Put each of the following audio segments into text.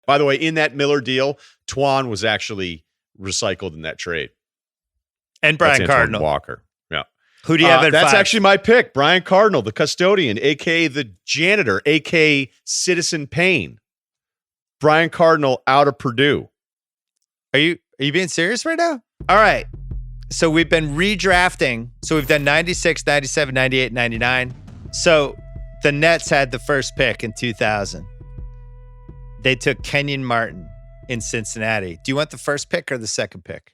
By the way, in that Miller deal, Twan was actually recycled in that trade. And Brian Cardinal. Walker. Yeah. Who do you have at That's 5? actually my pick. Brian Cardinal, the custodian, a.k.a. the janitor, a.k.a. Citizen Payne. Brian Cardinal out of Purdue. Are you being serious right now? All right. So we've been redrafting. So we've done 96, 97, 98, 99. So the Nets had the first pick in 2000. They took Kenyon Martin in Cincinnati. Do you want the first pick or the second pick?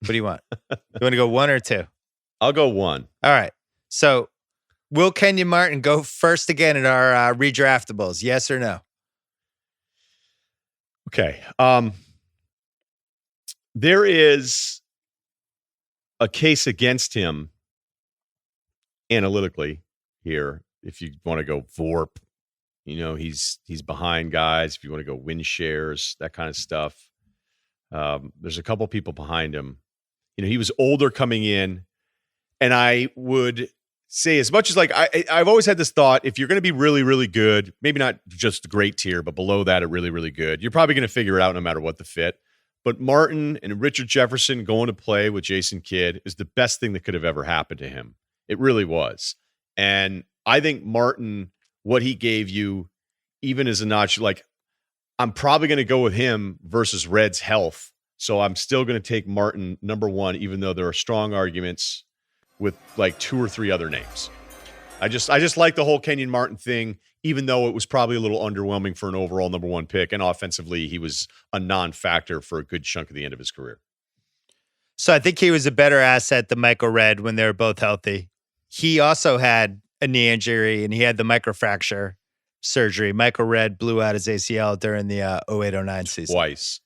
What do you want? You want to go 1 or 2? I'll go 1. All right. So will Kenyon Martin go first again in our redraftables? Yes or no? Okay. There is a case against him analytically here. If you want to go VORP, he's behind guys. If you want to go win shares, that kind of stuff. There's a couple people behind him. He was older coming in, and I would say, as much as I've always had this thought, if you're going to be really, really good, maybe not just the great tier, but below that at really, really good, you're probably going to figure it out no matter what the fit. But Martin and Richard Jefferson going to play with Jason Kidd is the best thing that could have ever happened to him. It really was. And I think Martin, what he gave you, even as a notch, I'm probably going to go with him versus Red's health. So I'm still going to take Martin number 1, even though there are strong arguments with 2 or 3 other names. I just like the whole Kenyon Martin thing, even though it was probably a little underwhelming for an overall number 1 pick. And offensively, he was a non-factor for a good chunk of the end of his career. So I think he was a better asset than Michael Redd when they were both healthy. He also had a knee injury, and he had the microfracture surgery. Michael Redd blew out his ACL during the 08-09 season. Twice.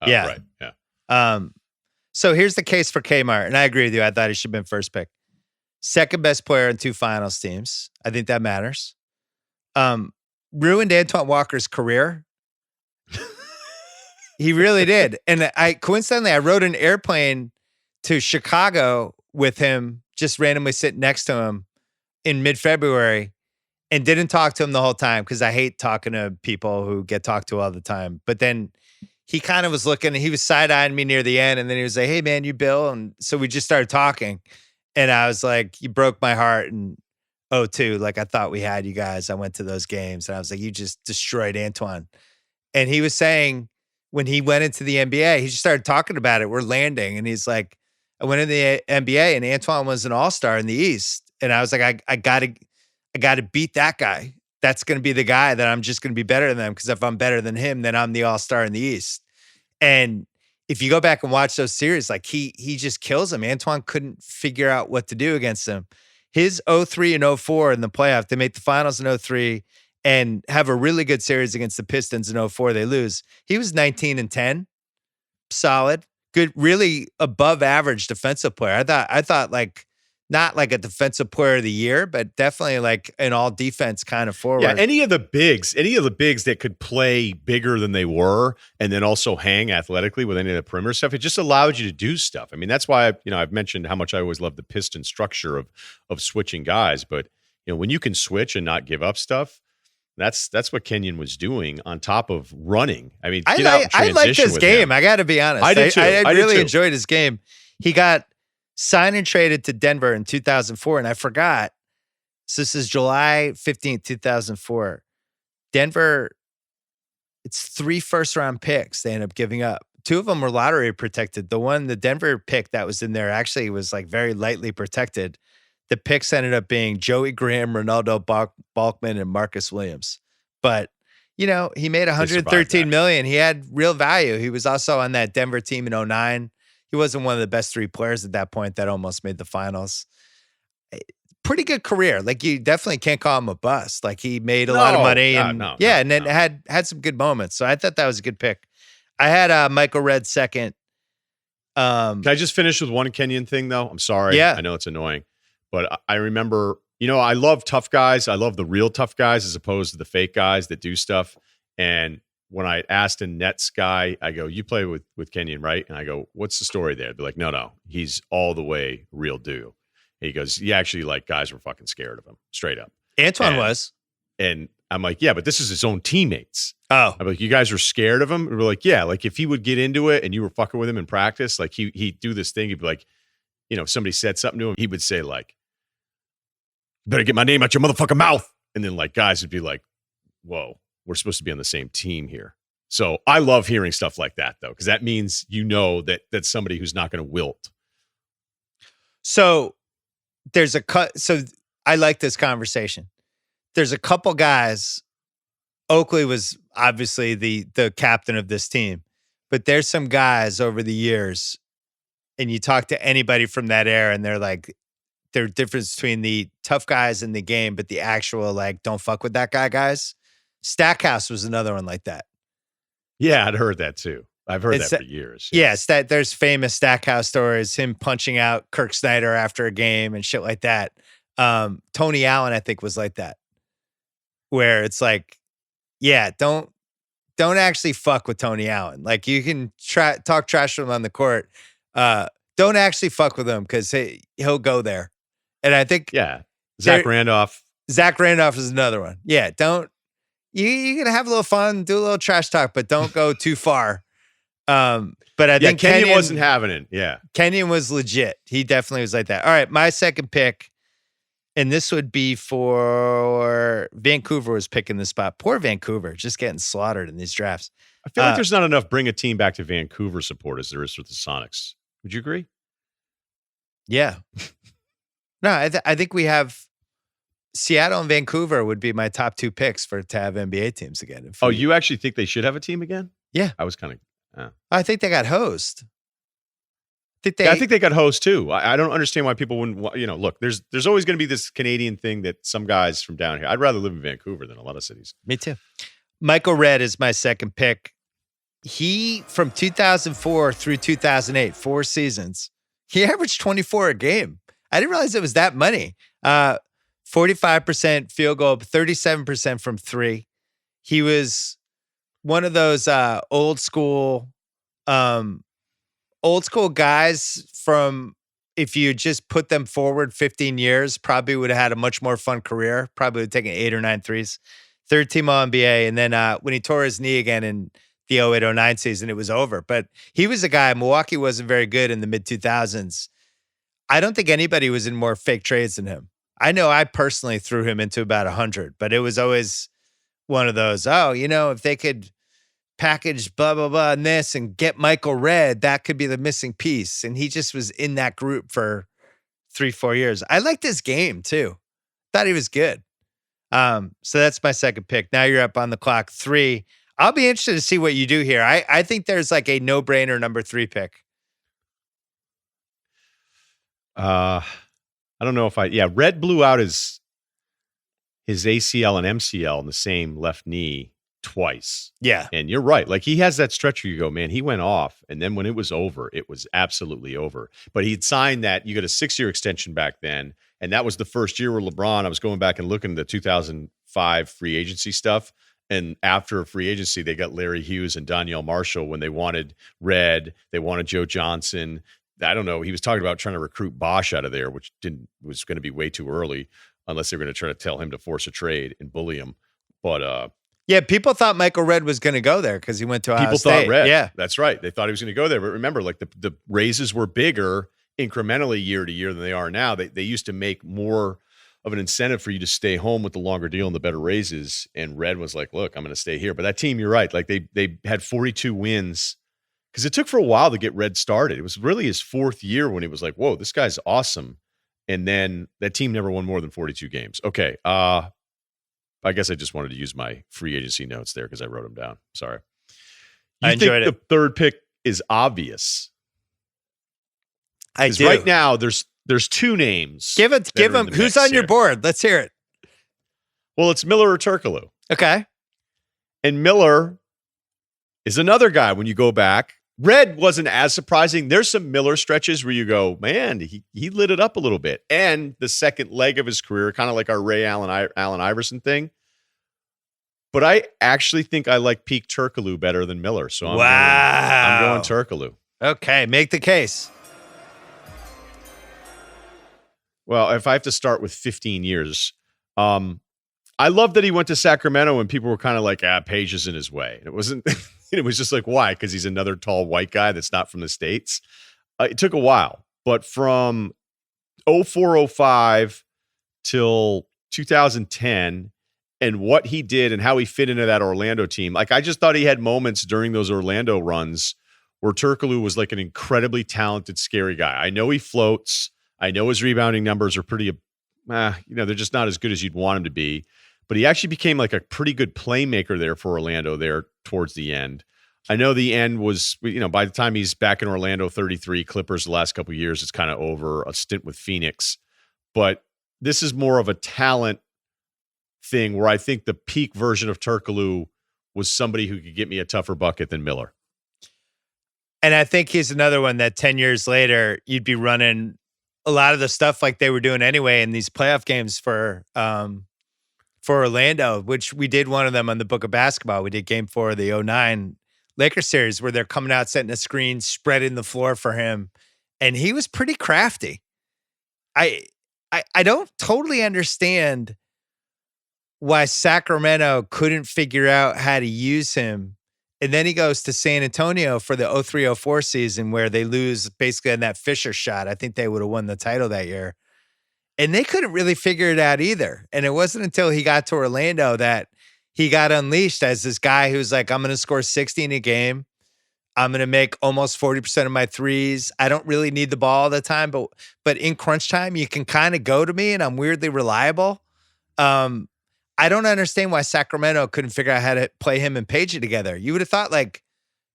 Yeah. Right. Yeah. So here's the case for Kmart, and I agree with you. I thought he should have been first pick. Second best player in 2 finals teams. I think that matters. Ruined Antoine Walker's career. He really did. And coincidentally, I rode an airplane to Chicago with him, just randomly sitting next to him in mid-February, and didn't talk to him the whole time because I hate talking to people who get talked to all the time. But then he kind of was looking, and he was side-eyeing me near the end, and then he was like, "Hey, man, you Bill?" And so we just started talking. And I was like, "You broke my heart in 02. I thought we had you guys. I went to those games." And I was like, "You just destroyed Antoine." And he was saying when he went into the NBA, he just started talking about it. We're landing. And he's like, "I went into the NBA and Antoine was an all-star in the East." And I was like, I gotta beat that guy. That's going to be the guy that I'm just going to be better than him. Because if I'm better than him, then I'm the all-star in the East. And if you go back and watch those series, he just kills him. Antoine couldn't figure out what to do against him. His 03 and 04 in the playoff, they make the finals in 03 and have a really good series against the Pistons in 04. They lose. He was 19 and 10. Solid. Good, really above average defensive player. I thought not like a defensive player of the year, but definitely like an all defense kind of forward. Yeah, any of the bigs that could play bigger than they were and then also hang athletically with any of the perimeter stuff, it just allowed you to do stuff. I mean, that's why I've mentioned how much I always love the Piston structure of switching guys. But when you can switch and not give up stuff, that's what Kenyon was doing on top of running. I mean, I liked his game. Him. I got to be honest. I did too. I really did too. enjoyed his game. He got signed and traded to Denver in 2004, and I forgot. So this is July 15th, 2004. Denver, it's 3 first-round picks they end up giving up. 2 of them were lottery protected. The Denver pick that was in there actually was very lightly protected. The picks ended up being Joey Graham, Ronaldo Balkman, and Marcus Williams. But, he made $113 million. He had real value. He was also on that Denver team in 2009. He wasn't one of the best 3 players at that point that almost made the finals. Pretty good career. You definitely can't call him a bust. He made a lot of money and then had some good moments. So I thought that was a good pick. I had Michael Redd second. Can I just finish with one Kenyon thing though? I'm sorry. Yeah. I know it's annoying, but I remember, I love tough guys. I love the real tough guys as opposed to the fake guys that do stuff. And when I asked a Nets guy, I go, "You play with Kenyon, right?" And I go, "What's the story there?" They're like, No, he's all the way real deal. And he goes, "He actually guys were fucking scared of him, straight up." Antoine was. And I'm like, yeah, but this is his own teammates. Oh, I'm like, you guys are scared of him? And we're like, yeah, like if he would get into it and you were fucking with him in practice, like he'd do this thing. He'd be like, if somebody said something to him, he would say like, better get my name out your motherfucking mouth. And then like guys would be like, whoa, we're supposed to be on the same team here. So I love hearing stuff like that though, because that means that's somebody who's not going to wilt. So there's a cut. So I like this conversation. There's a couple guys. Oakley was obviously the captain of this team, but there's some guys over the years, and you talk to anybody from that era, and they're like, there's a difference between the tough guys in the game, but the actual like, don't fuck with that guys. Stackhouse was another one like that. Yeah, I'd heard that too. I've heard that for years. Yes, there's famous Stackhouse stories, him punching out Kirk Snyder after a game and shit like that. Tony Allen, I think, was like that, where it's like, yeah, don't actually fuck with Tony Allen. Like you can talk trash to him on the court. Don't actually fuck with him because he'll go there. And I think Zach Randolph. Zach Randolph is another one. Yeah, don't you can have a little fun, do a little trash talk, but don't go too far. But I think Kenyon wasn't having it. Yeah, Kenyon was legit. He definitely was like that. All right, my second pick, and this would be for Vancouver was picking the spot. Poor Vancouver, just getting slaughtered in these drafts. I feel like there's not enough bring a team back to Vancouver support as there is with the Sonics. Would you agree? Yeah. No, I think we have Seattle and Vancouver would be my top two picks to have NBA teams again. You actually think they should have a team again? Yeah. I was kind of... I think they got hosed. I think they got hosed too. I don't understand why people wouldn't... look, there's always going to be this Canadian thing that some guys from down here... I'd rather live in Vancouver than a lot of cities. Me too. Michael Redd is my second pick. He, from 2004 through 2008, 4 seasons, he averaged 24 a game. I didn't realize it was that money. 45% field goal, 37% from 3. He was one of those old school guys from, if you just put them forward 15 years, probably would have had a much more fun career. Probably would have taken 8 or 9 threes. Third team All-NBA. And then when he tore his knee again in the 08-09 season, it was over. But he was a guy, Milwaukee wasn't very good in the mid-2000s. I don't think anybody was in more fake trades than him. I know I personally threw him into about 100, but it was always one of those, if they could package blah, blah, blah, and this and get Michael Redd, that could be the missing piece. And he just was in that group for 3-4 years. I liked his game too. Thought he was good. So that's my second pick. Now you're up on the clock. 3. I'll be interested to see what you do here. I think there's like a no-brainer number 3 pick. I don't know if Redd blew out his ACL and MCL in the same left knee twice. Yeah. And you're right. Like he has that stretch where you go, man, he went off. And then when it was over, it was absolutely over. But he'd signed that, you got a 6-year extension back then. And that was the first year where LeBron, I was going back and looking at the 2005 free agency stuff. And after free agency, they got Larry Hughes and Donyell Marshall when they wanted Redd, they wanted Joe Johnson. I don't know. He was talking about trying to recruit Bosch out of there, which was going to be way too early unless they were going to try to tell him to force a trade and bully him. But yeah, people thought Michael Redd was going to go there because he went to Ohio State. People thought Redd. Yeah, that's right. They thought he was going to go there. But remember, like the raises were bigger incrementally year to year than they are now. They used to make more of an incentive for you to stay home with the longer deal and the better raises. And Redd was like, look, I'm going to stay here. But that team, you're right. Like they had 42 wins. Because it took for a while to get Redd started. It was really his 4th year when he was like, whoa, this guy's awesome. And then that team never won more than 42 games. Okay. I guess I just wanted to use my free agency notes there because I wrote them down. Sorry. I enjoyed think the third pick is obvious? I do. Right now, there's 2 names. Give him. Who's on your board? Let's hear it. Well, it's Miller or Turkoglu. Okay. And Miller is another guy when you go back. Redd wasn't as surprising. There's some Miller stretches where you go, man, he lit it up a little bit. And the second leg of his career, kind of like our Ray Allen Iverson thing. But I actually think I like peak Turkoglu better than Miller. So I'm going Turkoglu. Okay, make the case. Well, if I have to start with 15 years, I love that he went to Sacramento and people were kind of like, Page is in his way. And it wasn't, it was just like, why? Because he's another tall white guy that's not from the States. It took a while, but from 0405 till 2010 and what he did and how he fit into that Orlando team. Like, I just thought he had moments during those Orlando runs where Turkoglu was like an incredibly talented, scary guy. I know he floats. I know his rebounding numbers are pretty, they're just not as good as you'd want him to be. But he actually became like a pretty good playmaker there for Orlando there towards the end. I know the end was, by the time he's back in Orlando, 33, Clippers the last couple of years, it's kind of over, a stint with Phoenix. But this is more of a talent thing where I think the peak version of Turkoglu was somebody who could get me a tougher bucket than Miller. And I think he's another one that 10 years later, you'd be running a lot of the stuff like they were doing anyway in these playoff games for Orlando, which we did one of them on the Book of Basketball. We did game 4 of the 09 Lakers series where they're coming out, setting a screen, spreading the floor for him. And he was pretty crafty. I don't totally understand why Sacramento couldn't figure out how to use him. And then he goes to San Antonio for the 03-04 season where they lose basically on that Fisher shot. I think they would have won the title that year. And they couldn't really figure it out either. And it wasn't until he got to Orlando that he got unleashed as this guy who's like, I'm going to score 60 in a game. I'm going to make almost 40% of my threes. I don't really need the ball all the time, but in crunch time, you can kind of go to me and I'm weirdly reliable. I don't understand why Sacramento couldn't figure out how to play him and Page together. You would have thought like,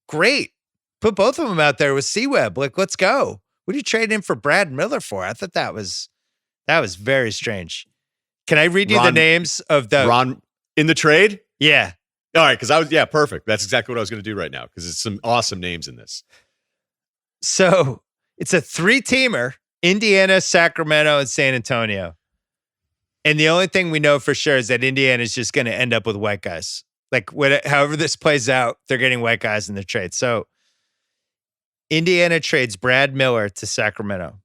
great, put both of them out there with C-Web. Like, let's go. What do you trade in for Brad Miller for? I thought that was very strange. Can I read you the names of the Ron in the trade? Yeah. All right, because perfect. That's exactly what I was going to do right now because it's some awesome names in this. So it's a 3-teamer: Indiana, Sacramento, and San Antonio. And the only thing we know for sure is that Indiana is just going to end up with white guys. Like, however this plays out, they're getting white guys in the trade. So Indiana trades Brad Miller to Sacramento.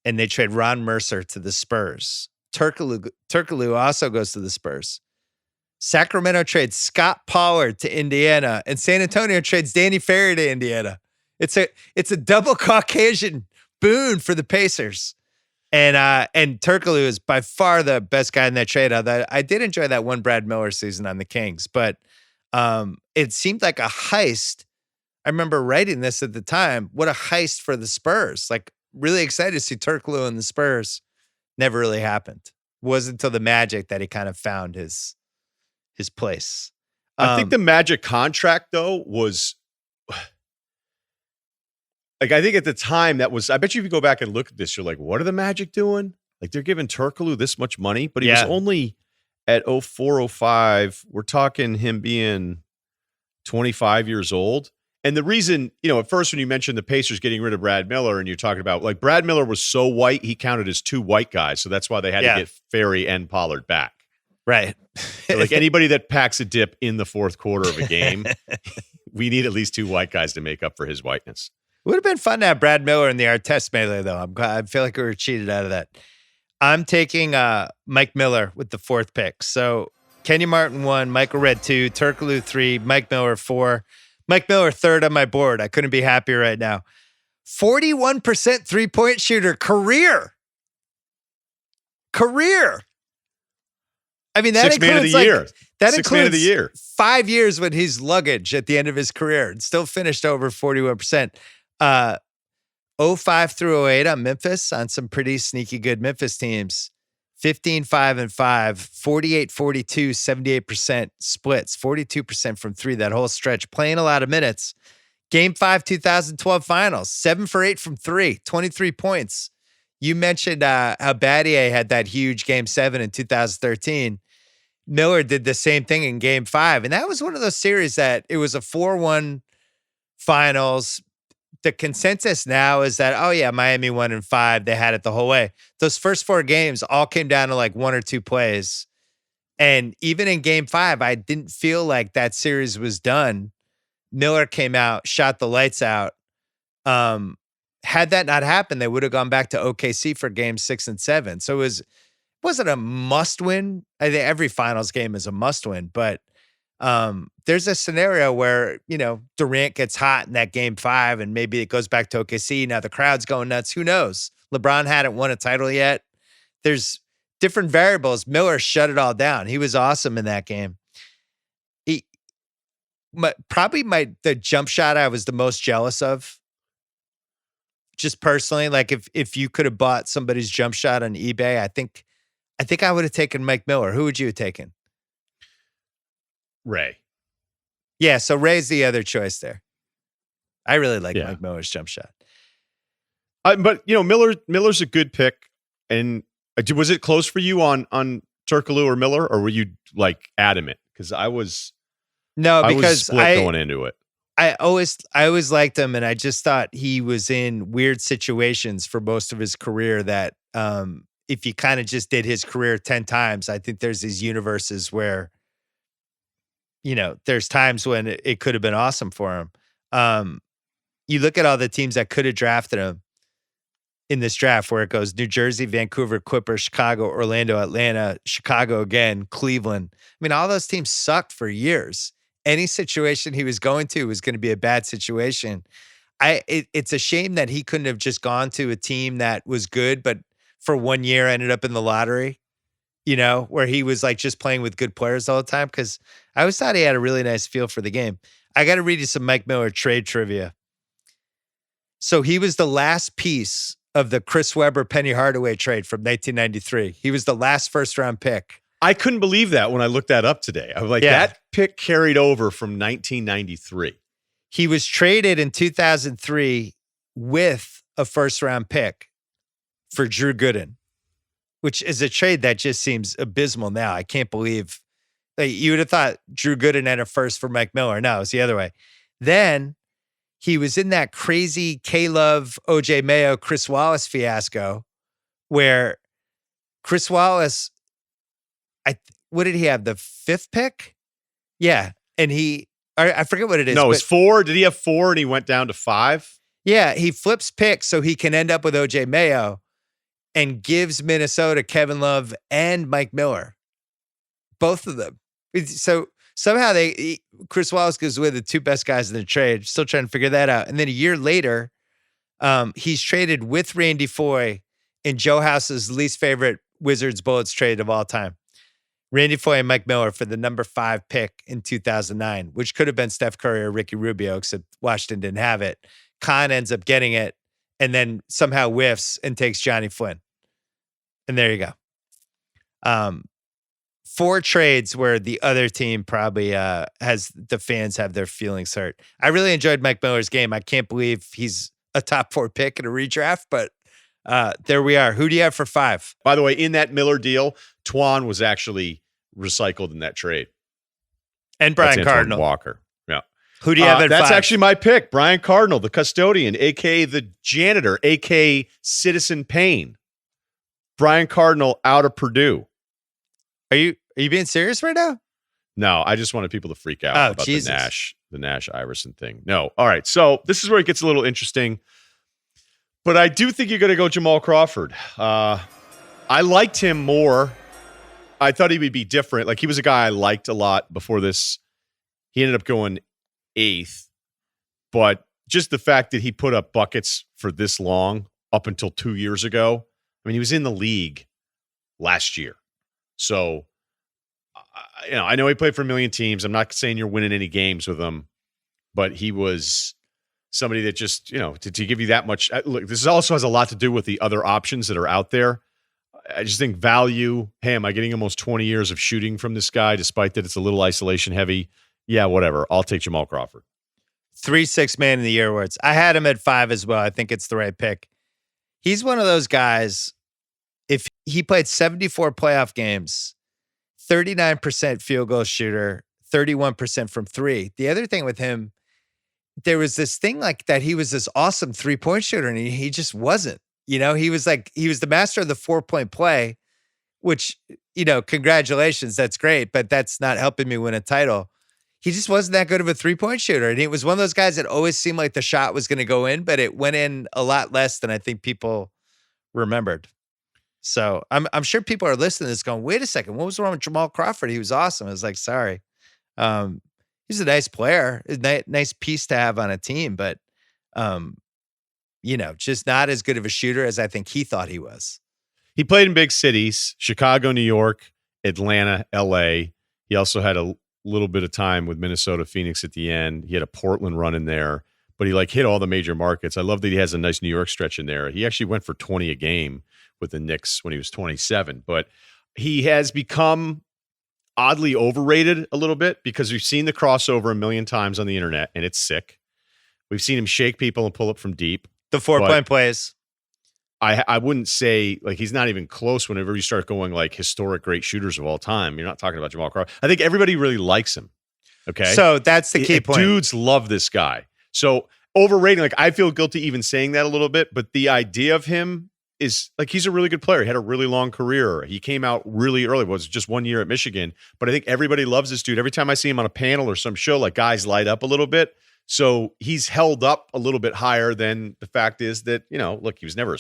And they trade Ron Mercer to the Spurs. Turkoglu also goes to the Spurs. Sacramento trades Scott Pollard to Indiana, and San Antonio trades Danny Ferry to Indiana. It's a double Caucasian boon for the Pacers. And Turkoglu is by far the best guy in that trade. I did enjoy that one Brad Miller season on the Kings, but it seemed like a heist. I remember writing this at the time. What a heist for the Spurs. Like, really excited to see Turkoglu and the Spurs. Never really happened. It wasn't until the Magic that he kind of found his place. I think the Magic contract, though, was like, I think at the time that was, I bet you if you go back and look at this, you're like, what are the Magic doing? Like, they're giving Turkoglu this much money, but he was only at 04-05. We're talking him being 25 years old. And the reason, at first when you mentioned the Pacers getting rid of Brad Miller and you're talking about, like, Brad Miller was so white, he counted as 2 white guys. So that's why they had to get Ferry and Pollard back. Right. So, like, anybody that packs a dip in the fourth quarter of a game, we need at least 2 white guys to make up for his whiteness. It would have been fun to have Brad Miller in the Artest melee, though. I feel like we were cheated out of that. I'm taking Mike Miller with the 4th pick. So Kenyon Martin 1, Michael Redd 2, Turkoglu 3, Mike Miller 4. Mike Miller 3rd on my board. I couldn't be happier right now. 41% 3-point shooter. Career. I mean, that Sixth man of the year. That Sixth man of the year. 5 years with his luggage at the end of his career and still finished over 41%. 05 through 08 on Memphis on some pretty sneaky good Memphis teams. 15-5-5, 48-42, 78% splits, 42% from 3 that whole stretch, playing a lot of minutes. Game 5, 2012 finals, 7 for 8 from 3, 23 points. You mentioned how Battier had that huge Game 7 in 2013. Miller did the same thing in Game 5, and that was one of those series that it was a 4-1 finals. The consensus now is that, Miami won in 5. They had it the whole way. Those first 4 games all came down to like 1 or 2 plays. And even in Game 5, I didn't feel like that series was done. Miller came out, shot the lights out. Had that not happened, they would have gone back to OKC for Game 6 and 7. So it wasn't a must win. I think every finals game is a must win, but there's a scenario where, Durant gets hot in that game 5 and maybe it goes back to OKC. Now the crowd's going nuts. Who knows? LeBron hadn't won a title yet. There's different variables. Miller shut it all down. He was awesome in that game. The jump shot I was the most jealous of. Just personally, like if you could have bought somebody's jump shot on eBay, I think I would have taken Mike Miller. Who would you have taken? Ray. Yeah, so Ray's the other choice there. I really like Mike Miller's jump shot. But Miller's a good pick. And was it close for you on Turkoglu or Miller, or were you like adamant? Because I was split going into it. I always liked him, and I just thought he was in weird situations for most of his career that if you kind of just did his career 10 times, I think there's these universes where, there's times when it could have been awesome for him. You look at all the teams that could have drafted him in this draft where it goes New Jersey, Vancouver, Clippers, Chicago, Orlando, Atlanta, Chicago again, Cleveland. I mean, all those teams sucked for years. Any situation he was going to was going to be a bad situation. It's a shame that he couldn't have just gone to a team that was good, but for 1 year ended up in the lottery, where he was like just playing with good players all the time. Because I always thought he had a really nice feel for the game. I got to read you some Mike Miller trade trivia. So he was the last piece of the Chris Webber, Penny Hardaway trade from 1993. He was the last first-round pick. I couldn't believe that when I looked that up today. I was like, that pick carried over from 1993. He was traded in 2003 with a first-round pick for Drew Gooden, which is a trade that just seems abysmal now. I can't believe you would have thought Drew Gooden had a first for Mike Miller. No, it's the other way. Then he was in that crazy K-Love, OJ Mayo, Chris Wallace fiasco where Chris Wallace, what did he have? The 5th pick? Yeah. And I forget what it is. No, it was 4. Did he have 4 and he went down to 5? Yeah. He flips picks so he can end up with OJ Mayo and gives Minnesota Kevin Love and Mike Miller. Both of them. So somehow Chris Wallace goes with the 2 best guys in the trade. Still trying to figure that out. And then a year later, he's traded with Randy Foye in Joe House's least favorite Wizards Bullets trade of all time. Randy Foye and Mike Miller for the number 5 pick in 2009, which could have been Steph Curry or Ricky Rubio, except Washington didn't have it. Khan ends up getting it and then somehow whiffs and takes Johnny Flynn. And there you go. 4 trades where the other team probably has the fans have their feelings hurt. I really enjoyed Mike Miller's game. I can't believe he's a top 4 pick in a redraft, but there we are. Who do you have for 5? By the way, in that Miller deal, Twan was actually recycled in that trade. And Brian Cardinal. Walker. Yeah. Who do you have at 5? That's actually my pick. Brian Cardinal, the custodian, a.k.a. the janitor, a.k.a. Citizen Payne. Brian Cardinal out of Purdue. Are you being serious right now? No, I just wanted people to freak out about the Nash Iverson thing. No. All right. So this is where it gets a little interesting. But I do think you're going to go Jamal Crawford. I liked him more. I thought he would be different. Like, he was a guy I liked a lot before this. He ended up going 8th. But just the fact that he put up buckets for this long, up until 2 years ago. I mean, he was in the league last year. So, I know he played for a million teams. I'm not saying you're winning any games with him. But he was somebody that just, to give you that much. Look, this also has a lot to do with the other options that are out there. I just think value. Hey, am I getting almost 20 years of shooting from this guy, despite that it's a little isolation heavy? Yeah, whatever. I'll take Jamal Crawford. 3-6 man of the year awards. I had him at 5 as well. I think it's the right pick. He's one of those guys. If he played 74 playoff games, 39% field goal shooter, 31% from 3. The other thing with him, there was this thing like that he was this awesome 3-point shooter, and he just wasn't. He was the master of the 4-point play, which, congratulations, that's great, but that's not helping me win a title. He just wasn't that good of a 3-point shooter. And he was one of those guys that always seemed like the shot was going to go in, but it went in a lot less than I think people remembered. So I'm sure people are listening to this going, wait a second, what was wrong with Jamal Crawford? He was awesome. I was like, sorry. He's a nice player, nice piece to have on a team, but just not as good of a shooter as I think he thought he was. He played in big cities, Chicago, New York, Atlanta, LA. He also had a little bit of time with Minnesota, Phoenix at the end. He had a Portland run in there, but he hit all the major markets. I love that he has a nice New York stretch in there. He actually went for 20 a game with the Knicks when he was 27, but he has become oddly overrated a little bit because we've seen the crossover a million times on the internet and it's sick. We've seen him shake people and pull up from deep. The 4-point plays. I wouldn't say he's not even close whenever you start going historic great shooters of all time. You're not talking about Jamal Crawford. I think everybody really likes him. Okay. So that's the key point. Dudes love this guy. So overrating, I feel guilty even saying that a little bit, but the idea of him is he's a really good player. He had a really long career. He came out really early. It was just 1 year at Michigan, but I think everybody loves this dude. Every time I see him on a panel or some show, guys light up a little bit. So he's held up a little bit higher than the fact is that, look, he was never,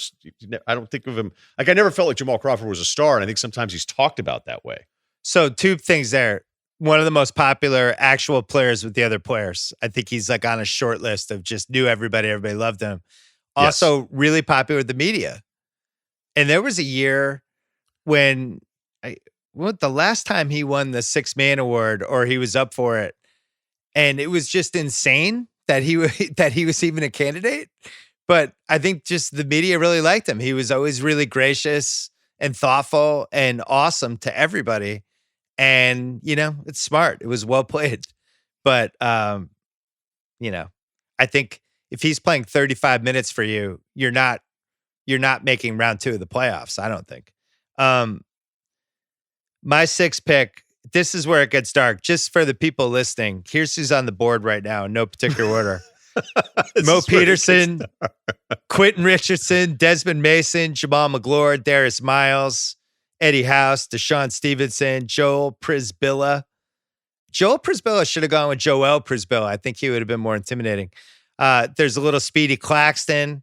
I don't think of him, I never felt like Jamal Crawford was a star. And I think sometimes he's talked about that way. So 2 things there. One of the most popular actual players with the other players. I think he's on a short list of just knew everybody loved him. Also really popular with the media. And there was a year when the last time he won the 6-man award or he was up for it. And it was just insane that he was even a candidate. But I think just the media really liked him. He was always really gracious and thoughtful and awesome to everybody. And, it's smart. It was well played. But, I think if he's playing 35 minutes for you, you're not making round 2 of the playoffs, I don't think. My 6th pick, this is where it gets dark. Just for the people listening, here's who's on the board right now in no particular order. Mo Peterson, Quentin Richardson, Desmond Mason, Jamal McGlure, Darius Miles, Eddie House, Deshaun Stevenson, Joel Prisbilla. Joel Prisbilla should have gone with Joel Prisbilla. I think he would have been more intimidating. There's a little Speedy Claxton,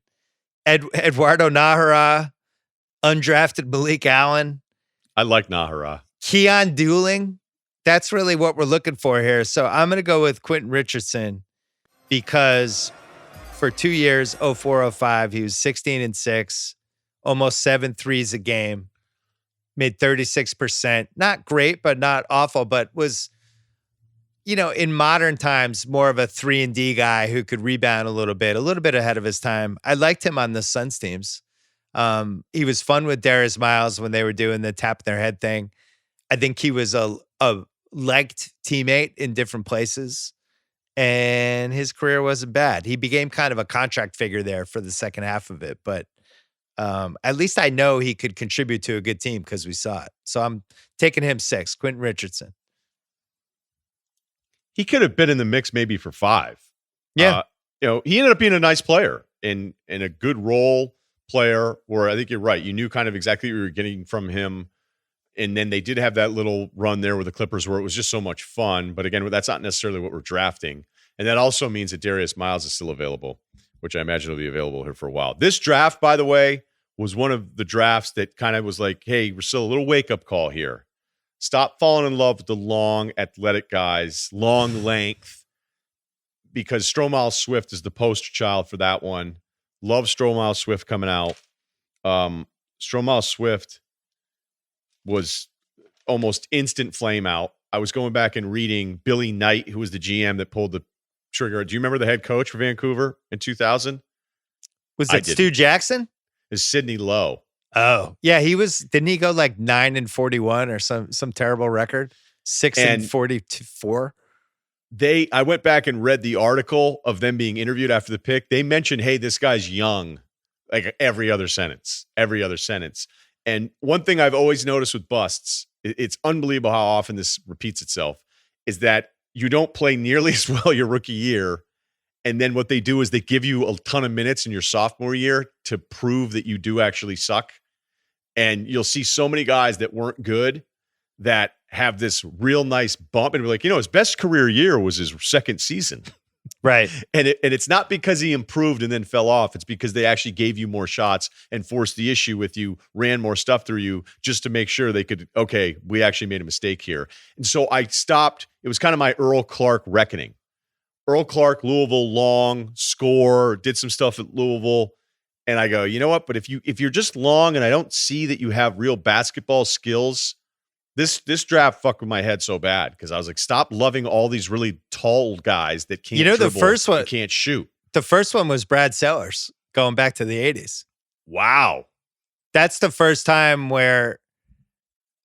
Eduardo Nahara, undrafted Malik Allen. I like Nahara. Keon Dooling. That's really what we're looking for here. So I'm going to go with Quentin Richardson because for 2 years, 04-05, he was 16-6, almost 7 threes a game, made 36%. Not great, but not awful, but was, in modern times, more of a 3-and-D guy who could rebound a little bit ahead of his time. I liked him on the Suns teams. He was fun with Darius Miles when they were doing the tap their head thing. I think he was a liked teammate in different places, and his career wasn't bad. He became kind of a contract figure there for the second half of it, but at least I know he could contribute to a good team because we saw it. So I'm taking him 6, Quentin Richardson. He could have been in the mix maybe for 5. Yeah. He ended up being a nice player in a good role player where I think you're right. You knew kind of exactly what you were getting from him. And then they did have that little run there with the Clippers where it was just so much fun. But again, that's not necessarily what we're drafting. And that also means that Darius Miles is still available, which I imagine will be available here for a while. This draft, by the way, was one of the drafts that kind of was like, hey, Russillo, a little wake-up call here. Stop falling in love with the long, athletic guys, long length, because Stromile Swift is the poster child for that one. Love Stromile Swift coming out. Stromile Swift was almost instant flame out. I was going back and reading Billy Knight, who was the GM that pulled the trigger. Do you remember the head coach for Vancouver in 2000? Was it Stu Jackson? Is Sidney Lowe. Oh, yeah, he was. Didn't he go 9-41 or some terrible record? 6-44. I went back and read the article of them being interviewed after the pick. They mentioned, hey, this guy's young, every other sentence. And one thing I've always noticed with busts, it's unbelievable how often this repeats itself, is that you don't play nearly as well your rookie year. And then what they do is they give you a ton of minutes in your sophomore year to prove that you do actually suck. And you'll see so many guys that weren't good that have this real nice bump and be like, his best career year was his second season. Right. And it's not because he improved and then fell off. It's because they actually gave you more shots and forced the issue with you, ran more stuff through you just to make sure they could, okay, we actually made a mistake here. And so I stopped. It was kind of my Earl Clark reckoning. Earl Clark, Louisville, long, score, did some stuff at Louisville. And I go, you know what? But if you're just long and I don't see that you have real basketball skills, this draft fucked with my head so bad because I was like, stop loving all these really tall guys that can't dribble, the first one can't shoot. The first one was Brad Sellers going back to the 80s. Wow. That's the first time where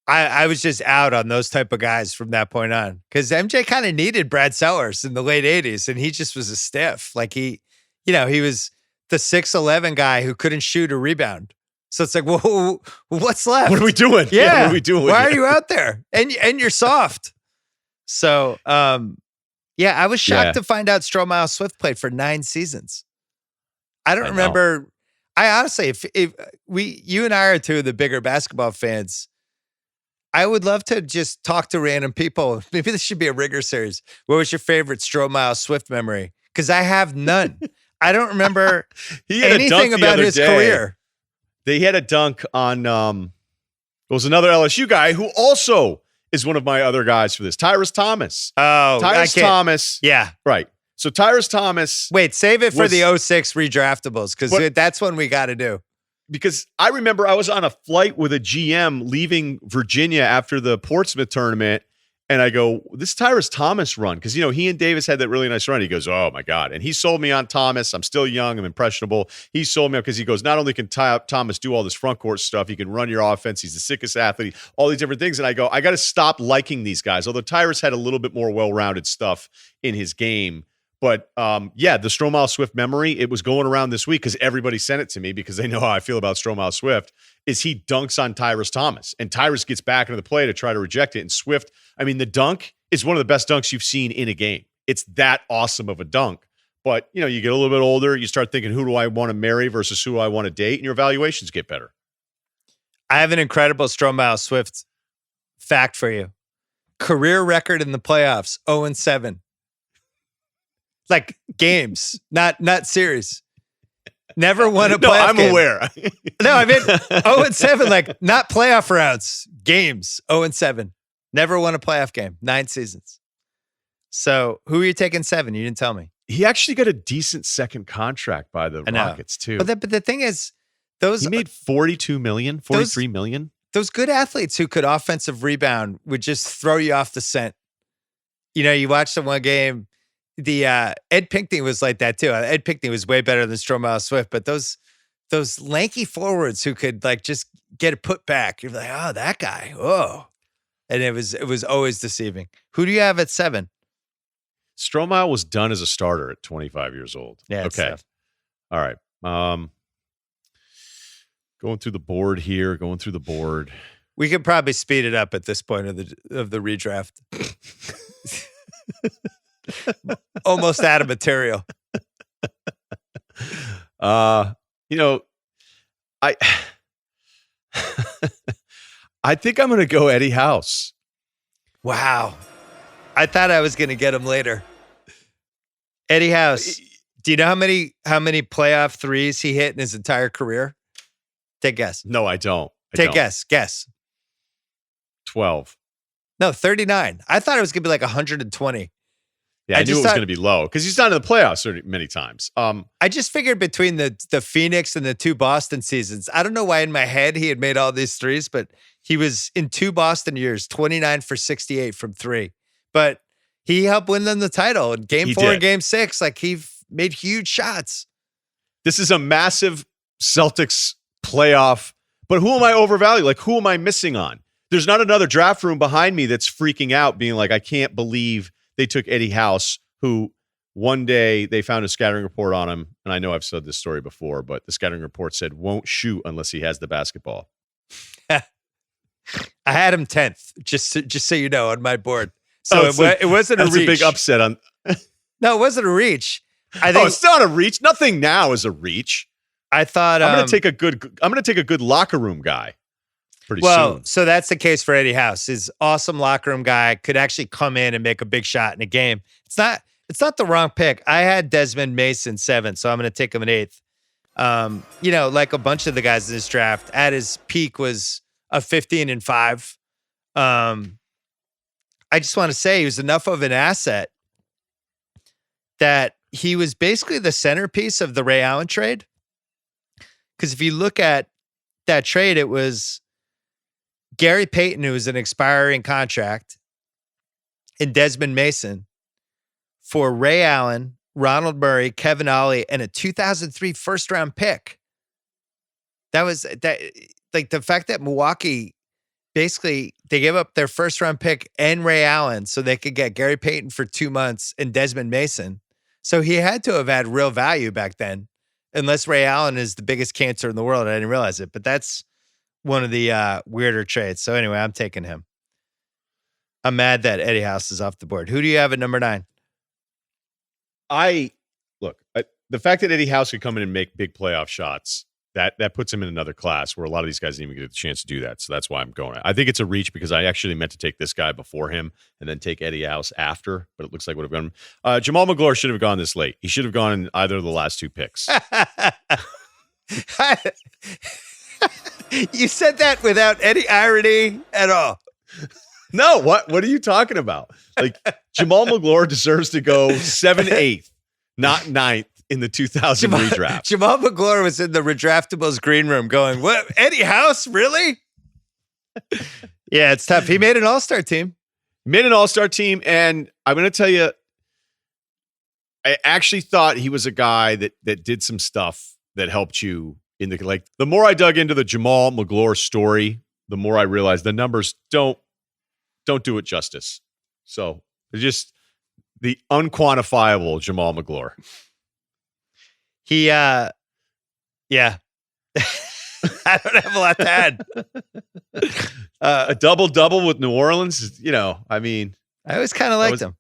I was just out on those type of guys from that point on because MJ kind of needed Brad Sellers in the late 80s and he just was a stiff. Like he was the 6'11" guy who couldn't shoot or rebound. So it's like, well, what's left? What are we doing? Yeah. What are we doing? Why are you out there? And you're soft. So, I was shocked to find out Stromile Swift played for 9 seasons. I don't remember. I honestly, if you and I are two of the bigger basketball fans, I would love to just talk to random people. Maybe this should be a rigor series. What was your favorite Stromile Swift memory? Because I have none. I don't remember anything about his career. They had a dunk on, it was another LSU guy who also is one of my other guys for this, Tyrus Thomas. Oh, Tyrus Thomas. Yeah. Right. So Tyrus Thomas. Wait, save it for the 06 redraftables because that's one we got to do. Because I remember I was on a flight with a GM leaving Virginia after the Portsmouth tournament. And I go, this Tyrus Thomas run, because, he and Davis had that really nice run. He goes, oh, my God. And he sold me on Thomas. I'm still young. I'm impressionable. He sold me because he goes, not only can Thomas do all this front court stuff, he can run your offense. He's the sickest athlete, all these different things. And I go, I got to stop liking these guys. Although Tyrus had a little bit more well-rounded stuff in his game. But, the Stromile Swift memory, it was going around this week because everybody sent it to me because they know how I feel about Stromile Swift, is he dunks on Tyrus Thomas. And Tyrus gets back into the play to try to reject it. And Swift, the dunk is one of the best dunks you've seen in a game. It's that awesome of a dunk. But, you get a little bit older, you start thinking, who do I want to marry versus who I want to date? And your evaluations get better. I have an incredible Stromile Swift fact for you. Career record in the playoffs, 0-7. Like games, not series. Never won a playoff game. Aware. No, 0-7, like not playoff rounds, games, 0-7. Never won a playoff game, 9 seasons. So who are you taking 7? You didn't tell me. He actually got a decent second contract by the Rockets too. But the thing is, he made $42 million, $43 million. Those good athletes who could offensive rebound would just throw you off the scent. You watch the one game. The Ed Pinckney was like that too. Ed Pinckney was way better than Stromile Swift, but those lanky forwards who could like just get a put back, you're like, oh, that guy, oh, and it was always deceiving. Who do you have at 7? Stromile was done as a starter at 25 years old. Yeah. Okay. All right. Going through the board here. We could probably speed it up at this point of the redraft. Almost out of material. I I think I'm going to go Eddie House. Wow. I thought I was going to get him later. Eddie House. Do you know how many playoff threes he hit in his entire career? Take a guess. No, I don't. Take a guess. Guess. 12. No, 39. I thought it was going to be like 120. Yeah, I knew it was going to be low because he's not in the playoffs many times. I just figured between the Phoenix and the 2 Boston seasons, I don't know why in my head he had made all these threes, but he was in 2 Boston years, 29 for 68 from 3. But he helped win them the title in Game 4 and Game 6. Like he made huge shots. This is a massive Celtics playoff, but who am I overvaluing? Like who am I missing on? There's not another draft room behind me that's freaking out, being like, I can't believe they took Eddie House, who one day they found a scattering report on him. And I know I've said this story before, but the scattering report said won't shoot unless he has the basketball. I had him 10th, just so you know, on my board. So it wasn't a reach. That's a big upset on. No, it wasn't a reach. I think it's not a reach. Nothing now is a reach. I thought I'm going to take a good locker room guy. Pretty soon. So that's the case for Eddie House. His awesome locker room guy could actually come in and make a big shot in a game. It's not the wrong pick. I had Desmond Mason 7th, so I'm going to take him at 8th. Like a bunch of the guys in this draft, at his peak was a 15-5. I just want to say he was enough of an asset that he was basically the centerpiece of the Ray Allen trade. Because if you look at that trade, it was Gary Payton, who was an expiring contract, and Desmond Mason for Ray Allen, Ronald Murray, Kevin Ollie, and a 2003 first-round pick. Like the fact that Milwaukee, basically, they gave up their first-round pick and Ray Allen so they could get Gary Payton for 2 months and Desmond Mason. So he had to have had real value back then, unless Ray Allen is the biggest cancer in the world. I didn't realize it, but that's one of the weirder trades. So anyway, I'm taking him. I'm mad that Eddie House is off the board. Who do you have at number 9? The fact that Eddie House could come in and make big playoff shots, that puts him in another class where a lot of these guys didn't even get a chance to do that. So that's why I'm going. I think it's a reach because I actually meant to take this guy before him and then take Eddie House after, but it looks like would have gone. Jamal McGlure should have gone this late. He should have gone in either of the last 2 picks. You said that without any irony at all. No, what are you talking about? Like Jamal McGlure deserves to go 7th, 8th, not 9th in the 2000 redraft. Jamal McGlure was in the Redraftables green room going, "What? Eddie House, really?" Yeah, it's tough. He made an all-star team. And I'm going to tell you, I actually thought he was a guy that did some stuff that helped you in the the more I dug into the Jamal McGlure story, the more I realized the numbers don't do it justice. So they're just the unquantifiable Jamal McGlure. He, yeah. I don't have a lot to add. A double-double with New Orleans, I mean. I always kind of liked him.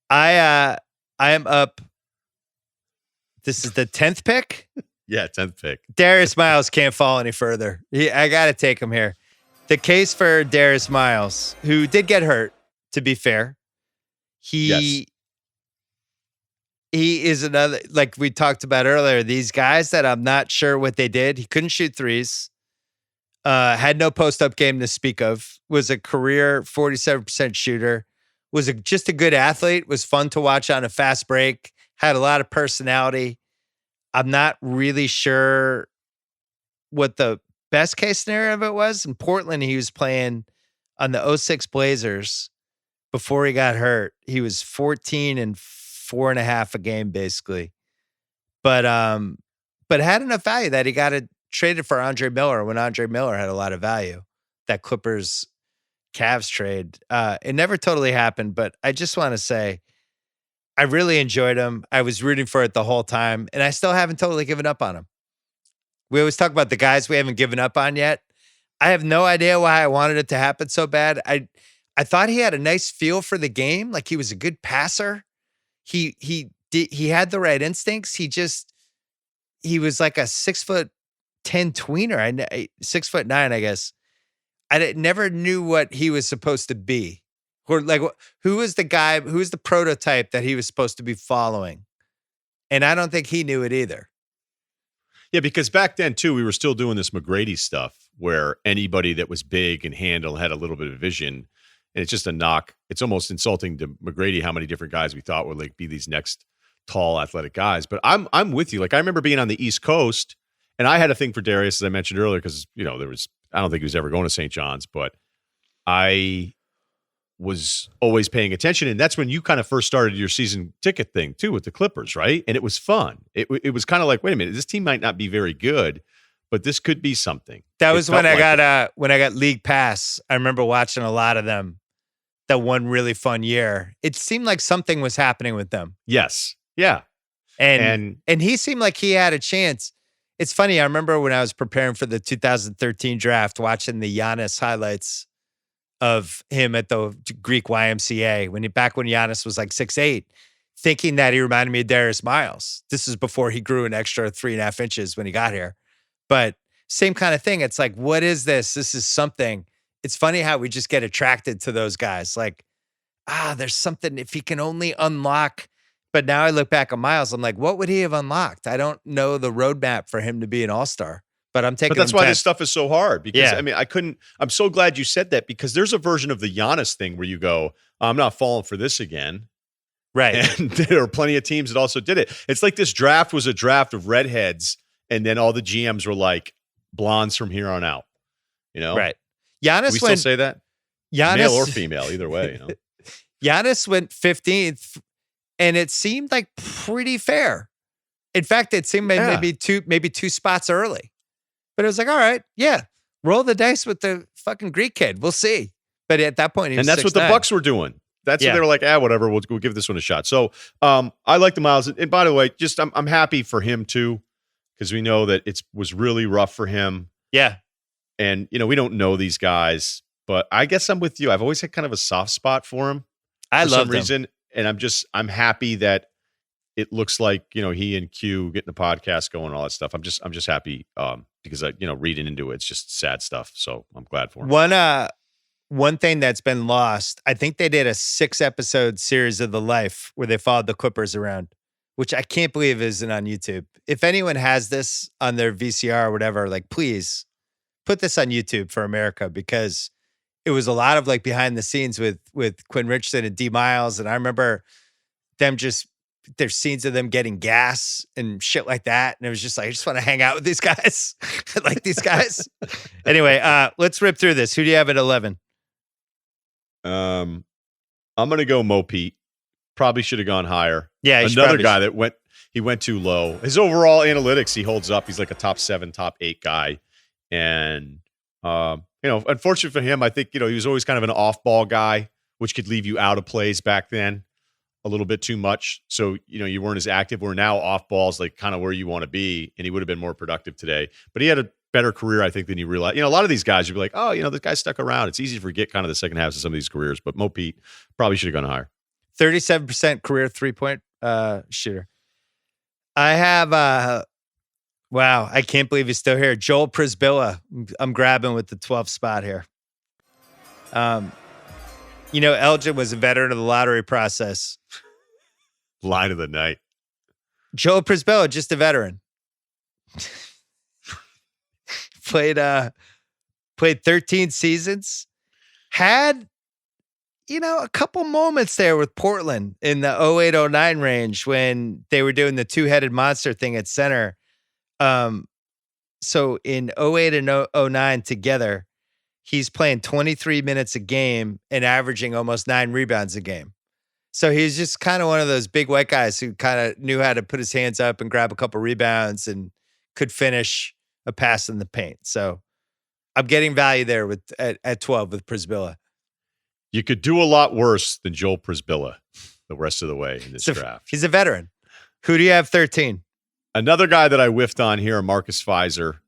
I am up. This is the 10th pick? Yeah, 10th pick. Darius Miles can't fall any further. I got to take him here. The case for Darius Miles, who did get hurt, to be fair. He is another, like we talked about earlier, these guys that I'm not sure what they did. He couldn't shoot threes. Had no post-up game to speak of. Was a career 47% shooter. Was just a good athlete. Was fun to watch on a fast break. Had a lot of personality. I'm not really sure what the best case scenario of it was. In Portland, he was playing on the 06 Blazers before he got hurt. He was 14 and 4.5 a game, basically. But had enough value that he got traded for Andre Miller when Andre Miller had a lot of value. That Clippers Cavs trade. It never totally happened, but I just want to say I really enjoyed him. I was rooting for it the whole time, and I still haven't totally given up on him. We always talk about the guys we haven't given up on yet. I have no idea why I wanted it to happen so bad. I thought he had a nice feel for the game. Like he was a good passer. He had the right instincts. He was like a 6'10" tweener. 6'9", I guess. I never knew what he was supposed to be. Or like, who was the guy, who was the prototype that he was supposed to be following? And I don't think he knew it either. Yeah, because back then, too, we were still doing this McGrady stuff where anybody that was big and had a little bit of vision, and it's just a knock. It's almost insulting to McGrady how many different guys we thought would like be these next tall athletic guys. But I'm with you. Like I remember being on the East Coast, and I had a thing for Darius, as I mentioned earlier, because I don't think he was ever going to St. John's, but I was always paying attention. And that's when you kind of first started your season ticket thing too with the Clippers, right? And it was fun. It was kind of like, wait a minute, this team might not be very good, but this could be something. That was when I got League Pass. I remember watching a lot of them that one really fun year. It seemed like something was happening with them. Yes. Yeah. And he seemed like he had a chance. It's funny. I remember when I was preparing for the 2013 draft, watching the Giannis highlights of him at the Greek YMCA back when Giannis was like 6'8", thinking that he reminded me of Darius Miles. This is before he grew an extra 3.5 inches when he got here. But same kind of thing. It's like, what is this? This is something. It's funny how we just get attracted to those guys. Like, there's something if he can only unlock. But now I look back on Miles, I'm like, what would he have unlocked? I don't know the roadmap for him to be an all-star. But I'm taking. But that's him why 10th. this stuff is so hard. Because I mean, I couldn't. I'm so glad you said that, because there's a version of the Giannis thing where you go, I'm not falling for this again. Right. And there are plenty of teams that also did it. It's like this draft was a draft of redheads, and then all the GMs were like blondes from here on out. You know, right? Giannis we still say that, male or female, either way. You know, Giannis went 15th, and it seemed like pretty fair. In fact, it seemed maybe two spots early, but it was like, all right, yeah, roll the dice with the fucking Greek kid. We'll see. But at that point, he was and that's 6'9". what the Bucks were doing. That's what they were like, whatever, we'll give this one a shot. So I like the Miles. And by the way, just I'm happy for him too, because we know that it was really rough for him. Yeah. And, we don't know these guys, but I guess I'm with you. I've always had kind of a soft spot for him for some reason. And I'm happy that it looks like, he and Q getting the podcast going and all that stuff. I'm just happy because reading into it, it's just sad stuff. So I'm glad for him. One thing that's been lost, I think they did a 6-episode series of the life where they followed the Clippers around, which I can't believe isn't on YouTube. If anyone has this on their VCR or whatever, like, please put this on YouTube for America, because it was a lot of like behind the scenes with Quentin Richardson and D Miles. And I remember there's scenes of them getting gas and shit like that. And it was just like, I just want to hang out with these guys. I like these guys. Anyway, let's rip through this. Who do you have at 11? I'm going to go Mo Pete. Probably should have gone higher. Yeah. Another guy that went too low. His overall analytics, he holds up. He's like a top 7, top 8 guy. And, unfortunately for him, I think, he was always kind of an off-ball guy, which could leave you out of plays back then a little bit too much. So, you weren't as active. We're now off balls, like kind of where you want to be. And he would have been more productive today. But he had a better career, I think, than you realize. A lot of these guys, you'd be like, oh, this guy stuck around. It's easy to forget kind of the second halves of some of these careers. But Mo Pete probably should have gone higher. 37% career 3-point shooter. I have, wow, I can't believe he's still here. Joel Prisbilla. I'm grabbing with the 12th spot here. Elgin was a veteran of the lottery process. Line of the night. Joel Prisbilla, just a veteran. Played 13 seasons. Had, a couple moments there with Portland in the 08-09 range when they were doing the two-headed monster thing at center. So in 08 and 09 together, he's playing 23 minutes a game and averaging almost 9 rebounds a game. So he's just kind of one of those big white guys who kind of knew how to put his hands up and grab a couple rebounds and could finish a pass in the paint. So I'm getting value there at 12 with Prisbilla. You could do a lot worse than Joel Prisbilla the rest of the way in this draft. He's a veteran. Who do you have 13? Another guy that I whiffed on here, Marcus Fizer.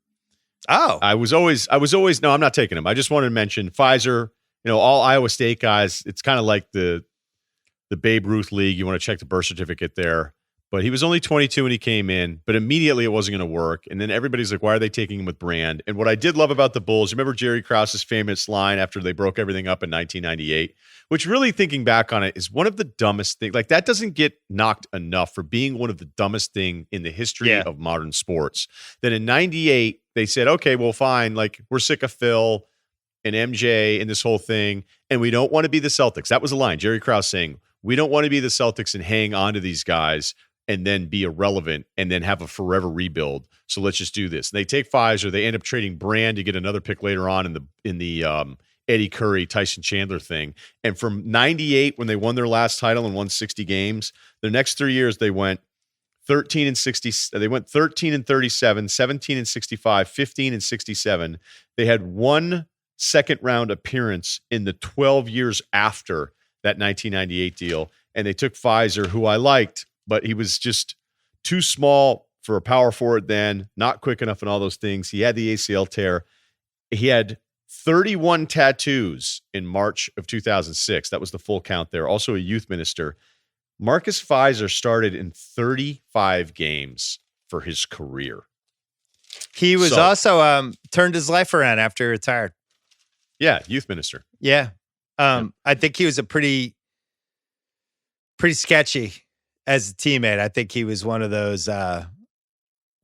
Oh, I was always, no, I'm not taking him. I just wanted to mention Fizer, all Iowa State guys. It's kind of like the Babe Ruth League. You want to check the birth certificate there. But he was only 22 when he came in, but immediately it wasn't going to work. And then everybody's like, why are they taking him with Brand? And what I did love about the Bulls, remember Jerry Krause's famous line after they broke everything up in 1998, which really thinking back on it is one of the dumbest things. Like that doesn't get knocked enough for being one of the dumbest thing in the history of modern sports. Then in 98, they said, okay, well, fine. Like we're sick of Phil and MJ and this whole thing. And we don't want to be the Celtics. That was a line. Jerry Krause saying, we don't want to be the Celtics and hang on to these guys and then be irrelevant and then have a forever rebuild. So let's just do this. And they take Fizer. They end up trading Brand to get another pick later on in the Eddie Curry, Tyson Chandler thing. And from 98, when they won their last title and won 60 games, the next 3 years they went 13 and 60. They went 13 and 37, 17 and 65, 15 and 67. They had one second round appearance in the 12 years after that 1998 deal. And they took Fizer, who I liked, but he was just too small for a power forward then, not quick enough and all those things. He had the ACL tear. He had 31 tattoos in March of 2006. That was the full count there. Also a youth minister. Marcus Fizer started in 35 games for his career. He was also turned his life around after he retired. Yeah, youth minister. Yeah. I think he was a pretty sketchy as a teammate, I think he was one of those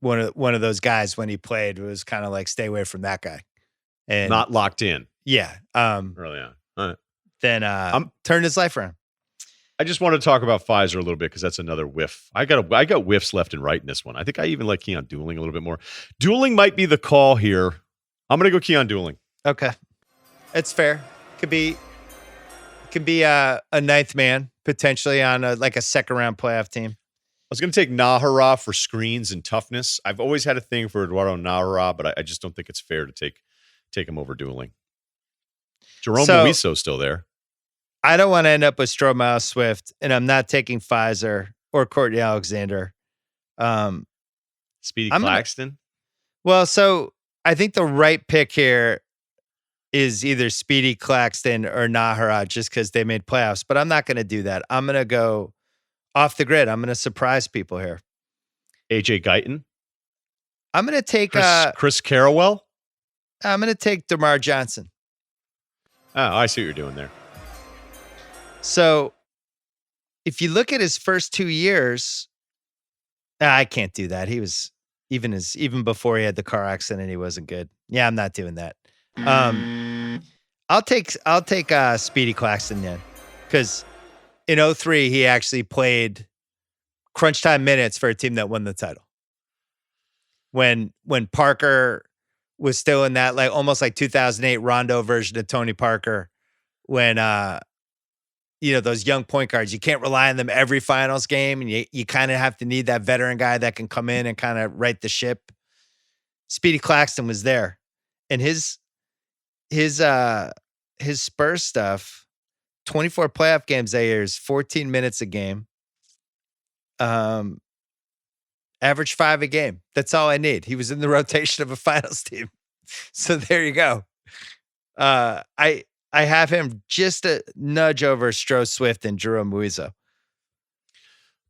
one of those guys when he played. It was kind of like, stay away from that guy. And not locked in. Yeah. Early on. All right. Then turned his life around. I just want to talk about Pfizer a little bit because that's another whiff. I got whiffs left and right in this one. I think I even like Keon dueling a little bit more. Dueling might be the call here. I'm going to go Keon dueling. Okay. It's fair. Could be a ninth man potentially on a second round playoff team. I was going to take Nahara for screens and toughness. I've always had a thing for Eduardo Nahara, but I just don't think it's fair to take him over dueling. Jerome Luiso's still there. I don't want to end up with Stromile Swift, and I'm not taking Pfizer or Courtney Alexander. Speedy Claxton? So I think the right pick here is either Speedy Claxton or Nahara just because they made playoffs, but I'm not going to do that. I'm going to go off the grid. I'm going to surprise people here. AJ Guyton? I'm going to take Chris Carrawell? I'm going to take DeMar Johnson. Oh, I see what you're doing there. So if you look at his first 2 years, I can't do that. He was even before he had the car accident, he wasn't good. Yeah, I'm not doing that. I'll take Speedy Claxton then, because in 2003 he actually played crunch time minutes for a team that won the title. When Parker was still in that almost like 2008 Rondo version of Tony Parker, when those young point guards, you can't rely on them every finals game, and you kind of have to need that veteran guy that can come in and kind of right the ship. Speedy Claxton was there, and his Spurs stuff, 24 playoff games that year is 14 minutes a game. Average 5 a game. That's all I need. He was in the rotation of a finals team. So there you go. I have him just a nudge over Stroh Swift and Jerome Muizo.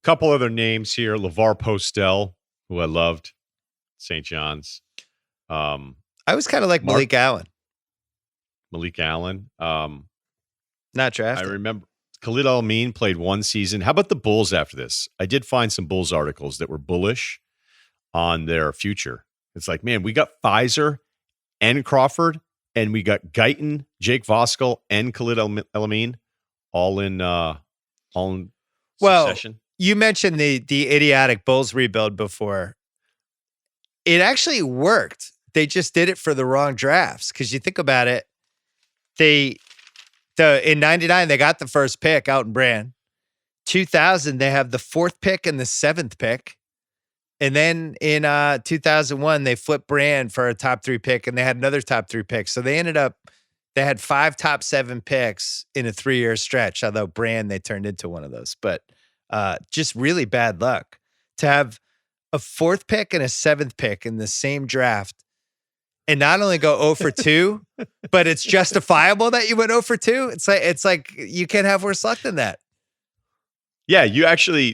Couple other names here. LeVar Postel, who I loved. St. John's. I was kind of like Malik Allen. Not drafted. I remember Khalid Al-Amin played one season. How about the Bulls after this? I did find some Bulls articles that were bullish on their future. It's like, man, we got Pfizer and Crawford, and we got Guyton, Jake Voskuhl, and Khalid El-Amin all in succession. You mentioned the idiotic Bulls rebuild before. It actually worked. They just did it for the wrong drafts. Because you think about it, in 99, they got the first pick out in Brand. 2000, they have the 4th pick and the 7th pick. And then in 2001, they flipped Brand for a top 3 pick, and they had another top 3 pick. So they had 5 top 7 picks in a 3-year stretch, although Brand, they turned into one of those. But just really bad luck to have a 4th pick and a 7th pick in the same draft. And not only go 0 for 2, but it's justifiable that you went 0 for 2. It's like you can't have worse luck than that. Yeah,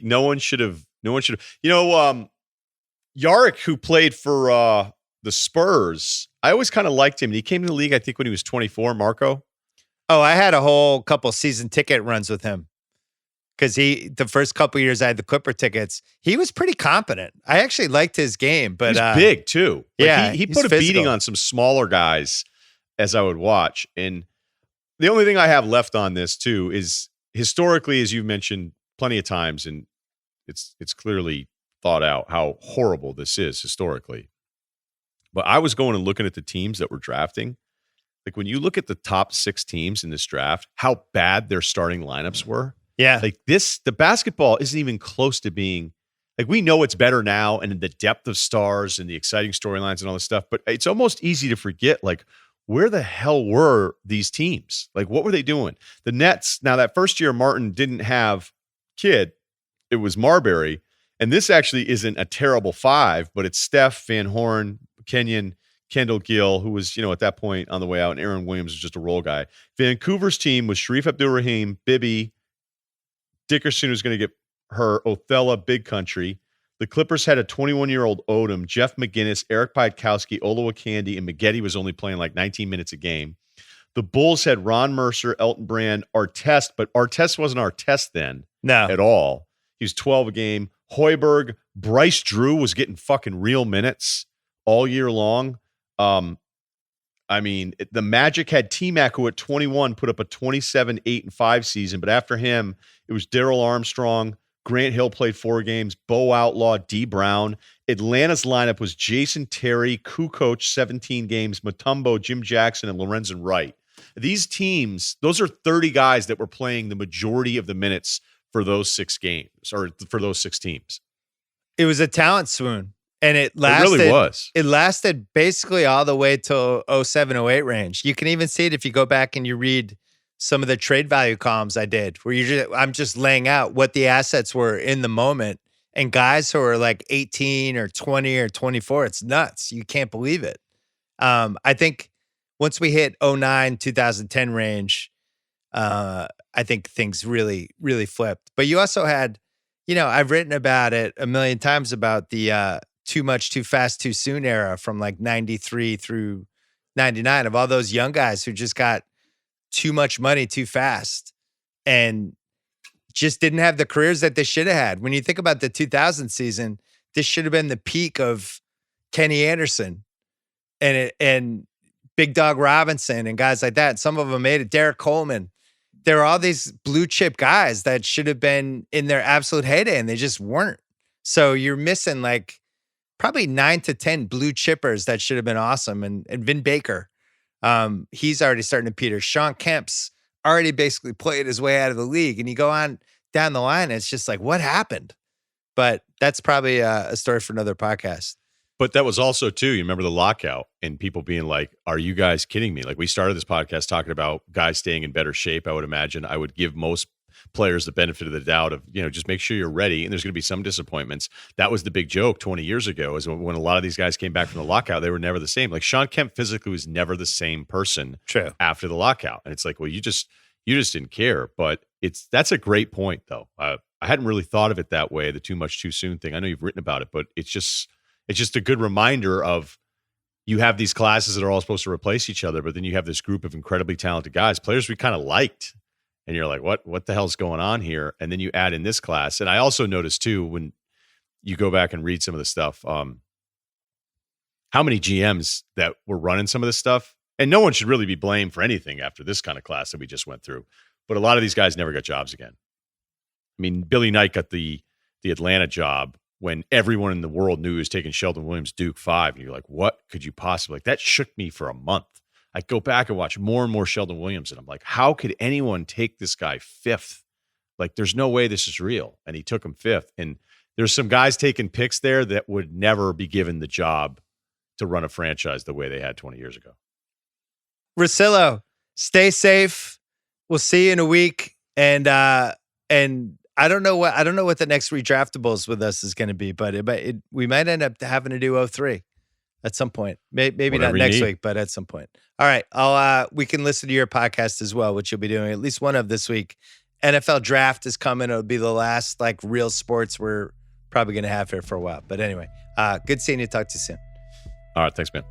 no one should have. Yarrick, who played for the Spurs, I always kind of liked him. He came to the league, I think, when he was 24, Marco. Oh, I had a whole couple season ticket runs with him. Because the first couple of years I had the Clipper tickets, he was pretty competent. I actually liked his game, but he's big too. He put a physical beating on some smaller guys as I would watch. And the only thing I have left on this too is historically, as you've mentioned plenty of times, and it's clearly thought out how horrible this is historically. But I was going and looking at the teams that were drafting. Like when you look at the top 6 teams in this draft, how bad their starting lineups were. Yeah. Like the basketball isn't even close to being, like, we know it's better now and the depth of stars and the exciting storylines and all this stuff, but it's almost easy to forget, like, where the hell were these teams? Like, what were they doing? The Nets, now that first year Martin didn't have kid, it was Marbury, and this actually isn't a terrible 5, but it's Steph, Van Horn, Kenyon, Kendall Gill, who was, at that point on the way out, and Aaron Williams was just a role guy. Vancouver's team was Sharif Abdul-Rahim, Bibby, Dickerson, who's going to get her, Othella, Big Country. The Clippers had a 21-year-old Odom, Jeff McGinnis, Eric Piatkowski, Olowokandi, and Maggette was only playing like 19 minutes a game. The Bulls had Ron Mercer, Elton Brand, Artest, but Artest wasn't Artest then at all. He was 12 a game. Hoiberg, Bryce Drew was getting fucking real minutes all year long. I mean, the Magic had T-Mac, who at 21 put up a 27, 8, and 5 season. But after him, it was Darrell Armstrong. Grant Hill played 4 games. Bo Outlaw, D. Brown. Atlanta's lineup was Jason Terry, Kukoc, 17 games. Mutombo, Jim Jackson, and Lorenzen Wright. These teams, those are 30 guys that were playing the majority of the minutes for those 6 games, or for those 6 teams. It was a talent swoon. And it lasted. It really was. It lasted basically all the way till 07, 08 range. You can even see it if you go back and you read some of the trade value columns I did, where I'm just laying out what the assets were in the moment. And guys who are like 18 or 20 or 24, it's nuts. You can't believe it. I think once we hit 09, 2010 range, I think things really, really flipped. But you also had, I've written about it a million times about the too much, too fast, too soon era from like 93 through 99 of all those young guys who just got too much money too fast and just didn't have the careers that they should have had. When you think about the 2000 season, this should have been the peak of Kenny Anderson and Big Dog Robinson and guys like that. Some of them made it. Derek Coleman. There are all these blue chip guys that should have been in their absolute heyday and they just weren't. So you're missing like probably 9 to 10 blue chippers that should have been awesome. And Vin Baker, he's already starting to peter. Sean Kemp's already basically played his way out of the league. And you go on down the line, it's just like, what happened? But that's probably a story for another podcast. But that was also, too, you remember the lockout and people being like, are you guys kidding me? Like, we started this podcast talking about guys staying in better shape. I would imagine I would give most players the benefit of the doubt of, just make sure you're ready. And there's going to be some disappointments. That was the big joke 20 years ago, is when a lot of these guys came back from the lockout, they were never the same. Like Sean Kemp physically was never the same person after the lockout. And it's like, well, you just didn't care. But that's a great point, though. I hadn't really thought of it that way, the too much, too soon thing. I know you've written about it, but it's just a good reminder of, you have these classes that are all supposed to replace each other, but then you have this group of incredibly talented guys, players we kind of liked. And you're like, what the hell's going on here? And then you add in this class. And I also noticed too, when you go back and read some of the stuff, how many GMs that were running some of this stuff. And no one should really be blamed for anything after this kind of class that we just went through. But a lot of these guys never got jobs again. I mean, Billy Knight got the Atlanta job when everyone in the world knew he was taking Sheldon Williams Duke 5. And you're like, what could you possibly? Like, that shook me for a month. I go back and watch more and more Sheldon Williams, and I'm like, how could anyone take this guy 5th? Like, there's no way this is real. And he took him 5th. And there's some guys taking picks there that would never be given the job to run a franchise the way they had 20 years ago. Russillo, stay safe. We'll see you in a week. And I don't know what the next Redraftables with us is going to be, but we might end up having to do 03. At some point, maybe Whatever not next week, but at some point. All right, we can listen to your podcast as well, which you'll be doing at least one of this week. NFL draft is coming. It'll be the last like real sports we're probably going to have here for a while. But anyway, good seeing you. Talk to you soon. All right, thanks, man.